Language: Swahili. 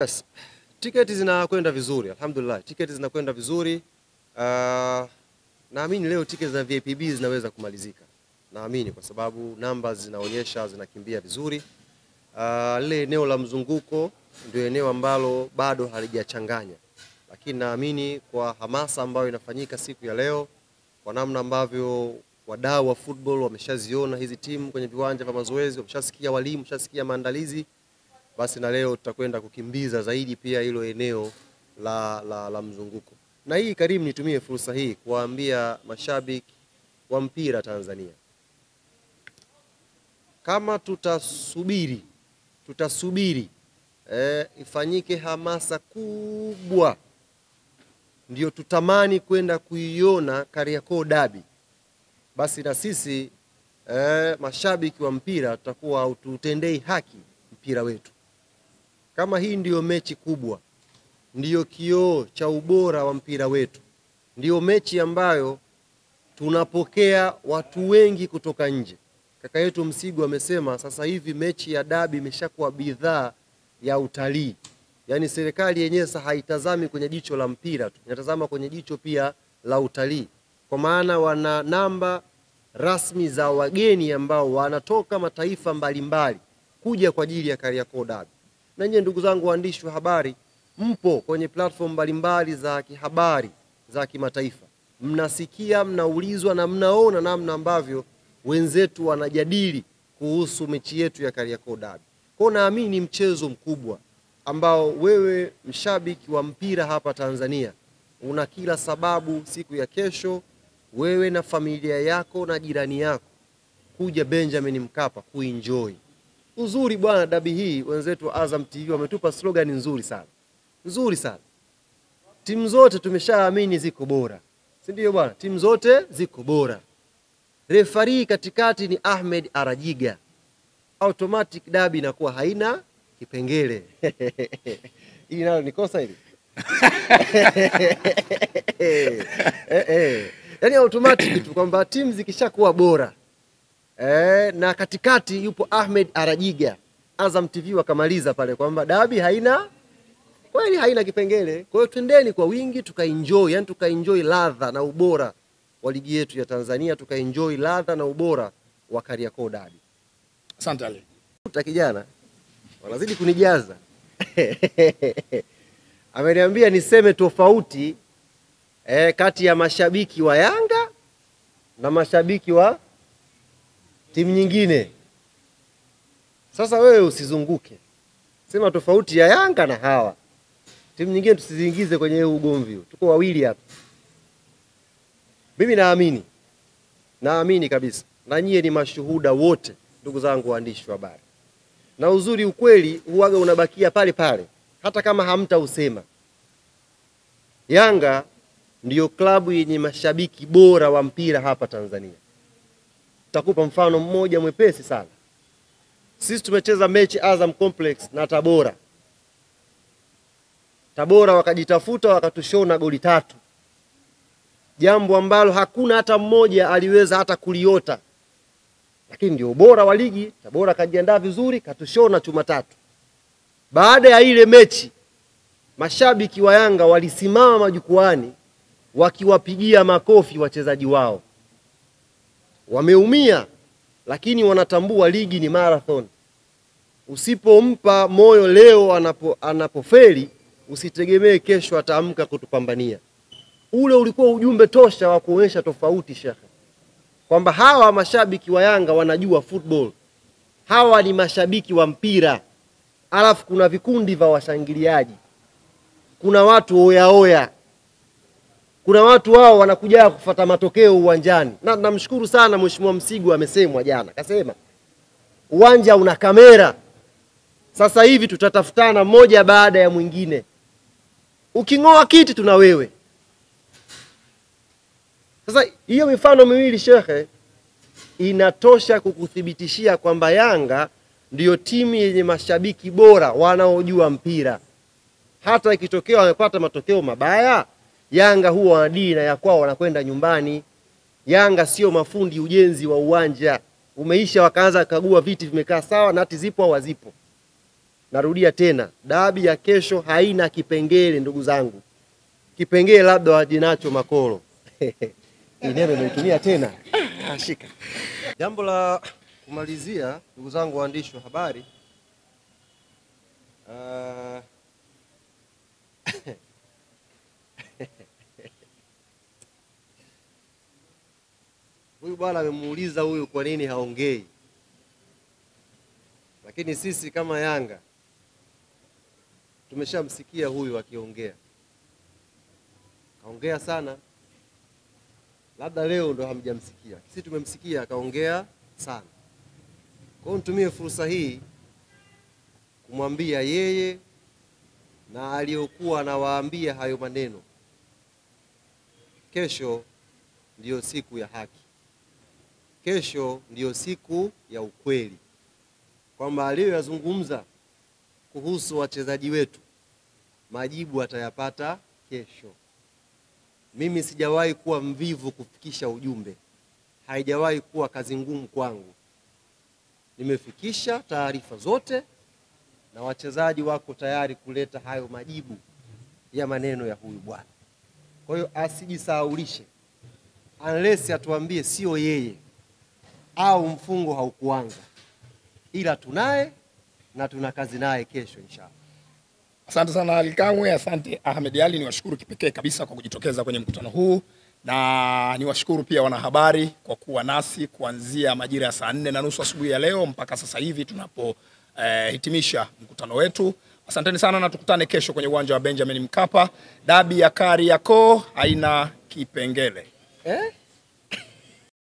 Yes. Tiketi zinakwenda vizuri, alhamdulillah. Tiketi zinakwenda vizuri. Naamini leo tiketi za VIPB zinaweza kumalizika. Naamini kwa sababu namba zinaonyesha zinakimbia vizuri. Lile eneo la mzunguko ndio eneo ambalo bado halijachanganya. Lakini naamini kwa hamasa ambayo inafanyika siku ya leo, kwa namna ambavyo wadau wa football wameshaziona hizi timu kwenye viwanja vya mazoezi, wameshasikia walimu, wameshasikia maandalizi, basi na leo tutakwenda kukimbiza zaidi pia hilo eneo la mzunguko. Na hii Karim, nitumie fursa hii kuwaambia mashabiki wa mpira Tanzania, kama tutasubiri ifanyike hamasa kubwa ndio tutamani kwenda kuiona Kariakoo Derby, basi na sisi mashabiki wa mpira tutakuwa haututendei haki mpira wetu. Kama hii ndiyo mechi kubwa, ndiyo kioo cha ubora wa mpira wetu, ndiyo mechi ambayo tunapokea watu wengi kutoka nje. Kaka yetu Msigu amesema sasa hivi mechi ya derby imeshakuwa bidhaa ya utalii. Yaani serikali yenyewe sasa haitazami kwenye jicho la mpira tu, inatazama kwenye jicho pia la utalii. Kwa maana wana namba rasmi za wageni ambao wanatoka mataifa mbalimbali kuja kwa ajili ya Kariakoo Derby. Na nyinyi ndugu zangu waandishi wa habari, mpo kwenye platform mbalimbali za kihabari za kimataifa. Mnasikia, mnaulizwa na mnaona namna ambavyo wenzetu wanajadili kuhusu mechi yetu ya Kariakoo Derby. Kwa naamini ni mchezo mkubwa ambao wewe mshabiki wa mpira hapa Tanzania una kila sababu siku ya kesho, wewe na familia yako na jirani yako, kuja Benjamin Mkapa kuenjoy. Uzuri bwana, dabi hii wenzetu Azam TV wametupa slogan nzuri sana. Nzuri sana. Timu zote tumeshaamini ziko bora. Si ndio bwana? Timu zote ziko bora. Refari katikati ni Ahmed Arajiga. Automatic dabi inakuwa haina kipengele. Hili nalo ni kosa hili. Yaani automatic tu kwamba timu zikishakuwa bora. Na katikati yupo Ahmed Arajiga. Azam TV wakamaliza pale kwamba dabi haina kweli, haina kipengele. Kwa hiyo twendeni kwa wingi tukaenjoy, yani tukaenjoy ladha na ubora wa ligi yetu ya Tanzania, tukaenjoy ladha na ubora wa Kariakoo Derby. Asante Ali. Kijana wanazidi kunijaza. Ameniambia niseme tofauti kati ya mashabiki wa Yanga na mashabiki wa timu nyingine. Sasa wewe usizunguke, sema tofauti ya Yanga na hawa timu nyingine, tusiziingize kwenye ugomvi. Tuko wawili hapa. Mimi naamini kabisa, na nyie ni mashuhuda wote ndugu zangu waandishi wa habari, na uzuri ukweli huaga unabakia pale pale hata kama hamtausema. Yanga ndiyo klabu yenye mashabiki bora wa mpira hapa Tanzania. Takupa mfano mmoja mwepesi sana. Sisi tumecheza mechi Azam Complex na Tabora. Tabora wakajitafuta wakatushona goli 3. Jambo ambalo hakuna hata mmoja aliweza hata kuliota. Lakini ndio ubora wa ligi. Tabora kajiandaa vizuri, katushona chuma 3. Baada ya ile mechi, mashabiki wa Yanga walisimama majukwani wakiwapigia makofi wachezaji wao. Wameumia, lakini wanatambua ligi ni marathon. Usipompa moyo leo anapofeli, usitegemee kesho ataamka kutupambania. Ule ulikuwa ujumbe tosha wa kuonyesha tofauti shekhe, kwamba hawa mashabiki wa Yanga wanajua football. Hawa ni mashabiki wa mpira. Alafu kuna vikundi vya washangiliaji. Kuna watu oya. Kuna watu wao wanakuja kufuata matokeo uwanjani. Na namshukuru sana Mheshimiwa Msigu amesemwa jana. Akasema uwanja una kamera. Sasa hivi tutatafutana mmoja baada ya mwingine. Uking'oa kiti tuna wewe. Sasa hiyo mifano miwili shekhe inatosha kukuthibitishia kwamba Yanga ndiyo timu yenye mashabiki bora wanaojua mpira. Hata ikitokea wamepata matokeo mabaya, Yanga huwa wanadili na ya kwao, wanakwenda nyumbani. Yanga sio mafundi ujenzi wa uwanja. Umeisha wakaanza kagua viti vimekaa sawa, nati zipo au hazipo. Narudia tena, dabi ya kesho haina kipengele ndugu zangu. Kipengele labda wajinacho Makolo. Hii neno nimeitumia tena. Shika. Jambo la kumalizia ndugu zangu waandishi wa habari. Huyu bwana amemuuliza huyu kwa nini haongei. Lakini sisi kama Yanga tumeshamsikia huyu akiongea. Kaongea sana. Labda leo ndo hamjamsikia. Sisi tumemsikia akaongea sana. Kwa hiyo nitumie fursa hii kumwambia yeye na aliyokuwa anawaambia hayo maneno, kesho ndiyo siku ya haki. Kesho ndiyo siku ya ukweli. Kwamba aliyoyazungumza kuhusu wachezaji wetu, majibu atayapata kesho. Mimi sijawahi kuwa mvivu kufikisha ujumbe. Haijawahi kuwa kazi ngumu kwangu. Nimefikisha taarifa zote na wachezaji wako tayari kuleta hayo majibu ya maneno ya huyu bwana. Kwa hiyo asijisahaulishe. Unless atuambie sio yeye au mfungo haukuanza. Ila tunaye na tuna kazi naye kesho inshallah. Asante sana Ali Kamwe, asante Ahmed Ally, niwashukuru kipekee kabisa kwa kujitokeza kwenye mkutano huu, na niwashukuru pia wanahabari kwa kuwa nasi kuanzia majira ya saa 4:30 asubuhi ya leo mpaka sasa hivi tunapo hitimisha mkutano wetu. Asanteni sana na tukutane kesho kwenye uwanja wa Benjamin Mkapa. Dabi ya Kariakoo haina kipengele.